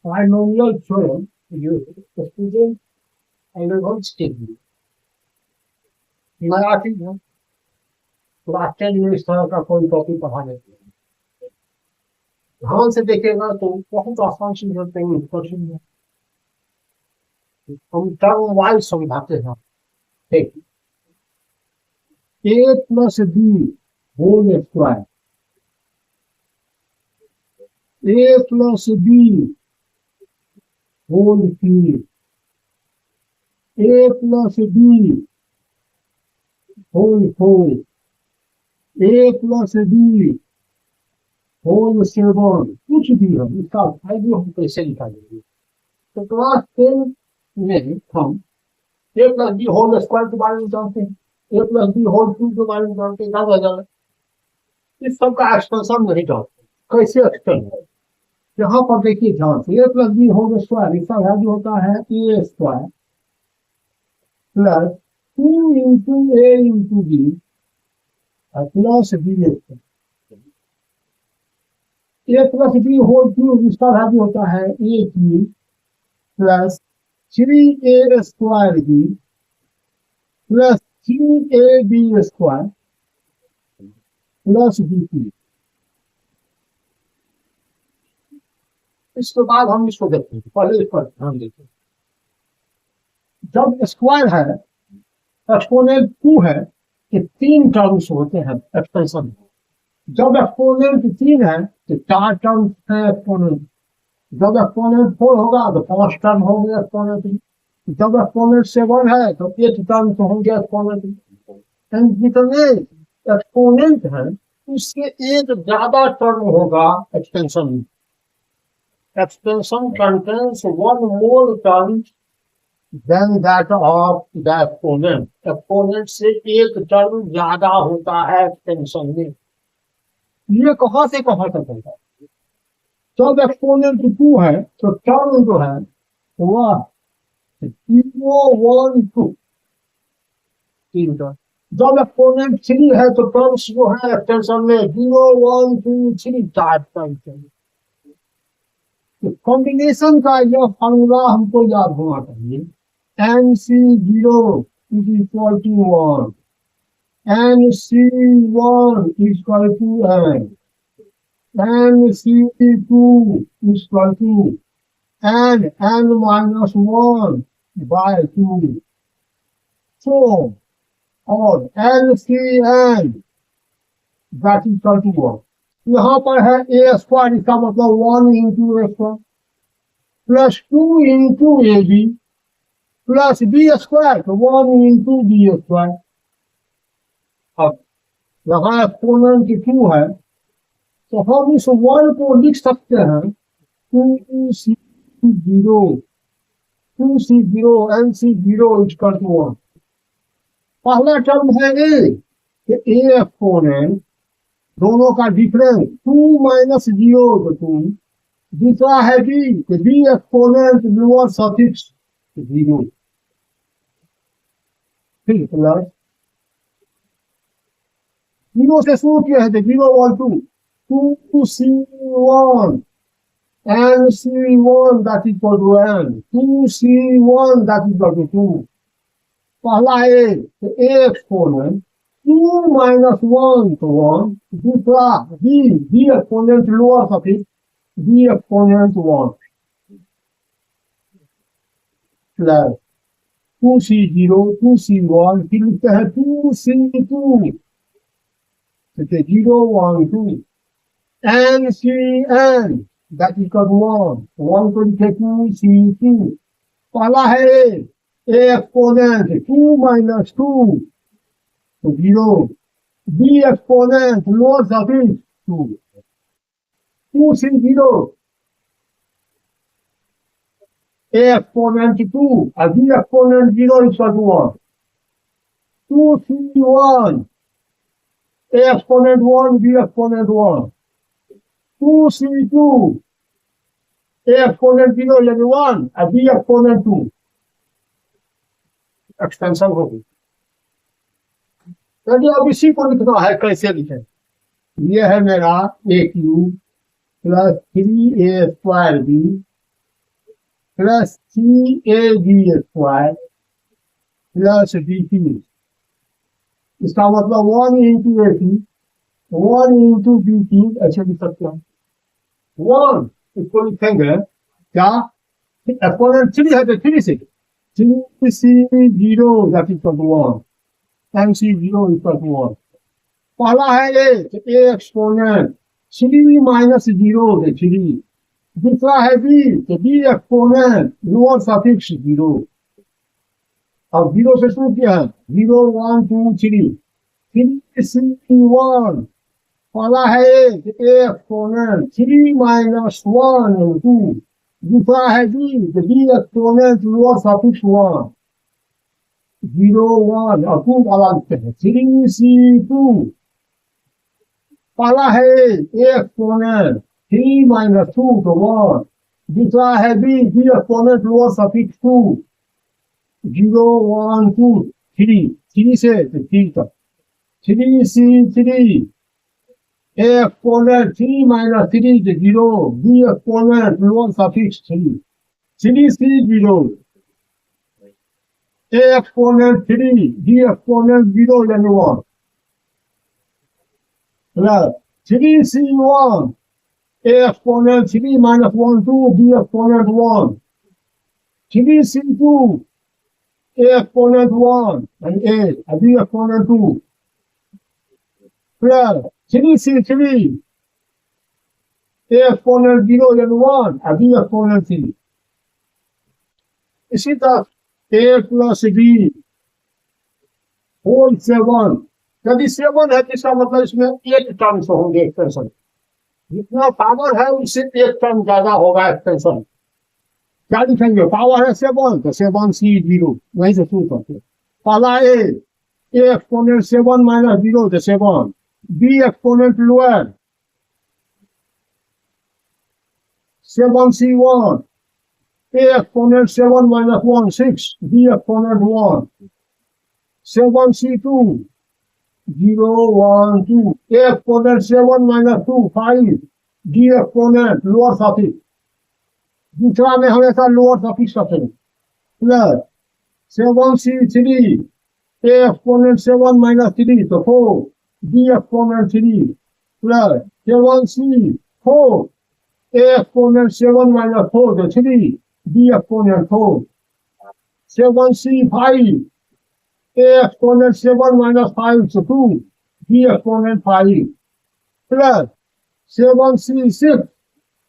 Binomial theorem uses the student undergoes degree. Marathi में class 10 में इस तरह का कोई टॉपिक पढ़ाने के लिए ध्यान से देखेगा तो बहुत आसान चीज होते हैं क्वेश्चन में हम टर्म वाइज समझाते हैं। ठीक, ए plus B whole square, A plus B whole cube, A plus B whole four, A plus B whole seven, कुछ भी हम इसका वैल्यू हम कैसे निकालेंगे। तो क्लास 10 में हम ए प्लस बी होल स्क्वायर के बारे में जानते हैं, ए प्लस बी होल क्यूब के बारे में जानते हैं, ज्यादा ज्यादा इस सब का एक्सटेंशन नहीं जानते कैसे एक्सटेंड है। यहाँ पर देखिए ध्यान से, A plus B whole square इसका वैल्यू होता है A square plus 2 into A into B plus B square, A plus B whole cube इसका वैल्यू होता है A cube plus 3a square B plus 3ab square plus B cube. इसके बाद हम इसको देखते हैं, पहले इस पर ध्यान देते हैं। जब स्क्वायर है, एक्सपोनेंट 2 है, कि 3 टर्म्स होते हैं एक्सपेंशन में। जब एक्सपोनेंट 3 है तो 4 टर्म्स है एक्सपोनेंट, जब एक्सपोनेंट 4 होगा तो 5 टर्म होंगे एक्सपोनेंट, जब एक्सपोनेंट 7 है तो 8 टर्म होंगे एक्सपोनेंट। जितने एक्सपोनेंट है उससे एक ज्यादा टर्म होगा एक्सटेंशन में। Extension contains one more term than that of the exponent, exponent से एक टर्म ज्यादा होता है एक्सटेंशन में। ये कहां से कहां तक होता है। जब एक्सपोनेंट 2 है तो टर्म जो है वह 0 1 2 तीन टर्म, जब एक्सपोनेंट 3 है तो टर्म्स जो है एक्सटेंशन में 0 1 2 3 4 टर्म चाहिए। कॉम्बिनेशन का यह फॉर्मूला हमको याद होना चाहिए, NC0 is equal to 1, NC1 is equal to N, NC2 is equal to N minus 1 by 2, so और LCN that is equal to 1। यहाँ पर है ए स्क्वायर, इसका मतलब 1 into A square plus 2 into A B plus B square तो 1 into B square. अब यहाँ exponent 2 है तो हम इस 1 को लिख सकते हैं 2C0 NC0 इक्वल टू 1। पहला टर्म है ए, ए एक्सपोनेंट दोनों का डिफरेंस 2 माइनस 0 तो 2, दूसरा है B, B exponent lower suffix 0, फिर प्लस 0 से शुरू किया है तो 0 1 2 2C1 NC1 that is equal to N, 2C1 that is equal to 2। पहला ए तो ए एक्सपोनेंट 2 माइनस 1 तो 1, दूसरा B exponent lower suffix B exponent 1 plus 2C1 फिर लिखते हैं 2C2 तो 0 1 2 NCN that is equal to 1 को लिखे 2C2। पहला है ए एक्सपोनेंट 2 माइनस 2 तो 0, B exponent lower suffix 2, 2C0 A exponent 2 और B exponent 0 equal to 1, 2C1 A exponent 1 B exponent 1, 2C2 A exponent 0 यानी 1 और बी एक्सपोनेंट 2। एक्सटेंशन होगी। यदि अब इसी को लिखना है कैसे लिखें, ये है मेरा A cube plus 3a square B plus C A B square plus D T. इसका मतलब 1 into 1 into ऐसे लिख सकते हैं। 1 इसको लिखेंगे क्या, एक्सपोनेंट 3 है तो 3 से 3c0 that is equal to 1 and c0 equal to 1। पहला है ए तो ए एक्सपोनेंट 3 माइनस 0 है 3। दूसरा है बी तो बी एक्सपोनेंट लोअर सफिक्स 0। अब 0 से शुरू किया है 0 1 2 3 3c1। पहला है ए तो ए एक्सपोनेंट 3 माइनस 1 2। दूसरा है बी तो बी एक्सपोनेंट लोअर सफिक्स 1 0 1 और 2 वाला लिखते हैं 3c2। पहला है ए एक्सपोनेंट 3 माइनस 2 तो 1। दूसरा है बी एक्सपोनेंट लोअर सफिक्स 2 0 1 2 3 से 3 तक 3c3 ए एक्सपोनेंट 3 माइनस 3 तो 0 B exponent lower suffix 3c0 A exponent 3 B exponent 0 यानी 1 plus 3c1 a exponent 3 minus 1 2 b exponent 1 3c2 a exponent 1 and a b exponent 2 plus 3c3 a exponent 0 and 1 and b exponent 3। इसी तरह a plus b whole 7। यदि 7 है तो इसका मतलब इसमें 8 terms होंगे एक्सटेंशन। जितना पावर है उससे 1 टर्म ज्यादा होगा एक्सटेंशन। क्या लिखेंगे, पावर है 7 तो 7c0 वहीं से शुरू करते। पहला ए एक्सपोनेंट 7 माइनस 0 तो 7 B exponent lower 7c1 A exponent 7 minus 1 6 B exponent 1 7c2 0 1 2 a exponent 7 minus 2 5 d exponent lower suffix. दूसरा में हमेशा लोअर सफिक्स रखेंगे plus 7c3 a exponent 7 minus 3 तो 4 d exponent 3 plus 7c4 a exponent 7 minus 4 तो 3 d exponent 4 7c5 a exponent 7 minus 5 so 2 b exponent 5 plus 7c6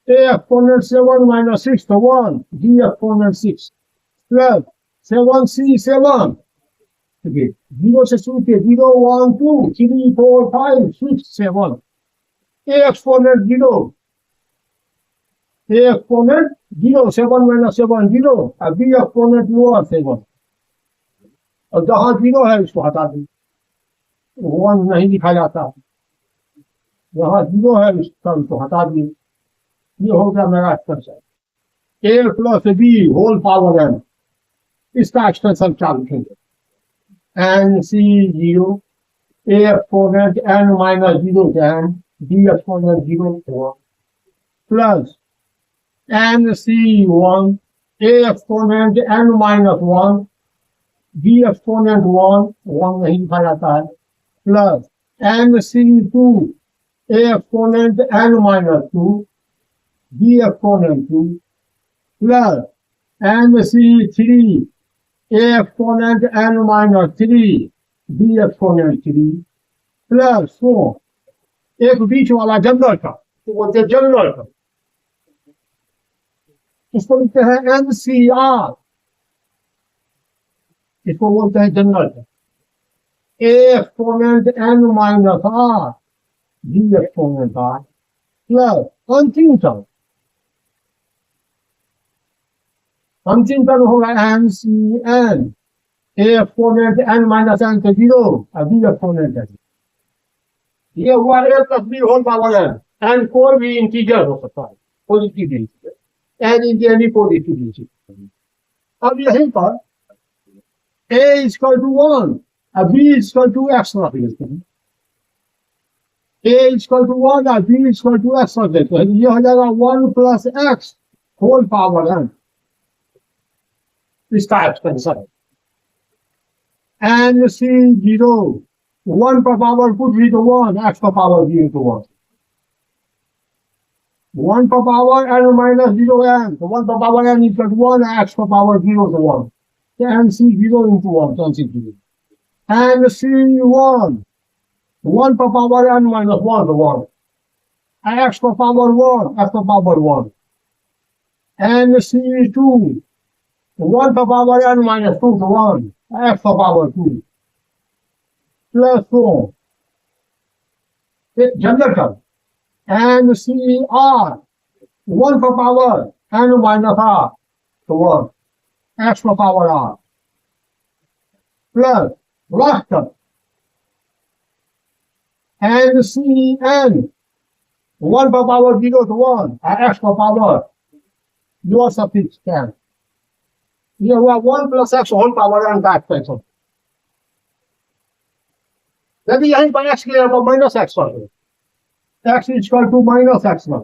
a exponent 7 minus 6 to 1 b exponent 6 plus 7c7 okay 0 से शुरू के 0 1 2 3 4 5 6 7 a exponent 0 a exponent 0 7 minus 7 0 और b exponent lower 7 और जहां 0 है उसको हटा दें, 1 नहीं लिखा जाता। जहां 0 है उसको हटा दिए। ये हो गया मेरा extension A plus B whole power N. इसका एक्सटेंशन क्या लिखेंगे N C 0 A exponent N minus 0 N B exponent 0 plus N C 1 A exponent N minus 1 b exponent 1 नहीं लिखा जाता है plus nc2 a exponent n minus 2 b exponent 2 plus nc3 a exponent n minus 3 b exponent 3 plus 4 एक बीच वाला general का तो बोलते general का इसको लिखते हैं ncr। इसको बोलते हैं general A exponent N minus R B exponent R plus अंतिम टर्म होगा N C N A exponent N minus N से 0 और बी एक्सपोनेंट है। ये हुआ A plus B whole power N कोई भी इंटीजर हो सकता है positive N into any positive. अब यहीं पर a is equal to 1 and b is equal to x रख देते हैं। a is equal to 1 और b is equal to x रख देते हैं। ये हो जाएगा 1 plus x whole power n इसका एक्सपेंशन है। एन सी 0 1 पर पावर कुछ भी तो 1 एक्स पर पावर 0 तो 1 1 पर पावर n minus 0 n तो 1 पर power n equal to 1 x पर पावर 0 to 1 तो n c 0 into 1 cancel कीजिए n c 1 1 पर power n minus 1 to 1 x पर पावर 1 x पर पावर 1 n c 2 1 पर power n minus 2 to 1 x पर power 2 plus 4 general term and CR 1 per power n minus r to 1 x per power r plus last term and CN 1 per power 0 to 1 x per power your suffix can. You have 1 plus x whole power n का expansion. यदि यहीं पर x के लिए minus x कर दो x is equal to minus x1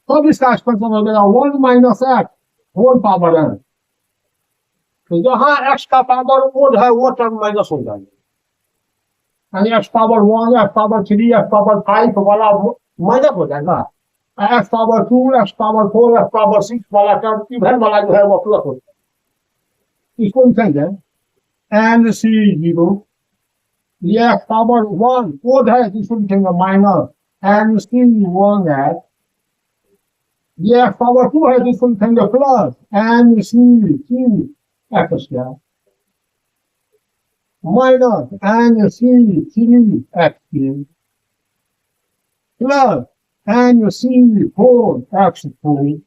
तब इसका एक्सपेंशन हो गया 1 minus x whole power n। तो जहां x का पावर ओड है वो टर्म माइनस हो जाएगा यानी x power 1 x power 3 x power 5 वाला माइनस हो जाएगा x power 2 x power 4 x power 6 वाला टर्म इवन वाला जो है वो प्लस हो जाएगा। इसको लिखेंगे एंड सी 0 ये x पावर 1 ओड है जिसको लिखेंगे माइनस एन सी 1 है ये x पावर 2 है जिसको लिखेंगे plus N C 2 X square minus N C 3 X cube plus N C 4 X cube.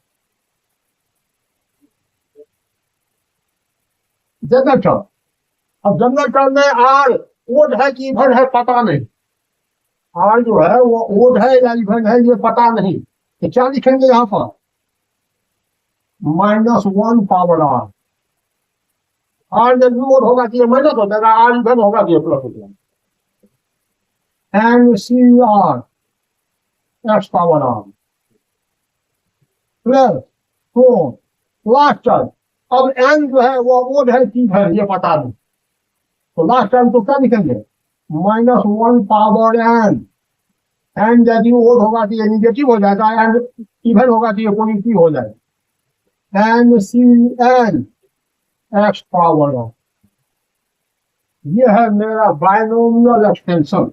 General term अब जनरल टर्म में आर ओड है कि इवन है पता नहीं आर जो है वो ओड है या इवन है ये पता नहीं तो क्या लिखेंगे यहां पर -1 पावर आर आर जब ओड होगा तो ये माइनस हो जाएगा आर इवन होगा तो ये प्लस हो जाएगा N C R X power R plus 4 last term. अब एन जो है वो ओड है कि है ये पता नहीं तो लास्ट टाइम तो क्या लिखेंगे -1 पावर एन एन यदि ओड होगा तो ये निगेटिव हो जाएगा एंड इवन होगा तो ये पॉजिटिव हो जाएगा N C N X power of ये है मेरा बायनोमियल एक्सटेंशन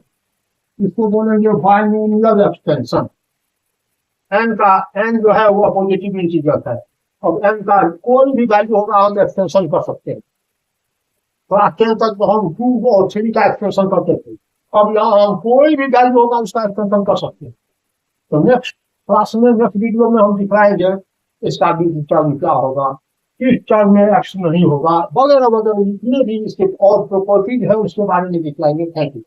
इसको बोलेंगे बायनोमियल एक्सटेंशन। एन का एन जो है वो पॉजिटिव इंटीजर है अब एन का कोई भी वैल्यू होगा हम एक्सटेंशन कर सकते हैं क्लास 10 तक तो हम 2 और 3 का एक्सप्रेशन करते थे अब यहाँ हम कोई भी वैल्यू होगा उसका एक्सप्रेशन कर सकते हैं। तो नेक्स्ट क्लास में नेक्स्ट वीडियो में हम दिखाएंगे इसका भी टर्म क्या होगा इस टर्म में एक्स नहीं होगा वगैरह वगैरह जितने भी इसके और प्रॉपर्टीज है उसके बारे में दिखाएंगे। Thank you.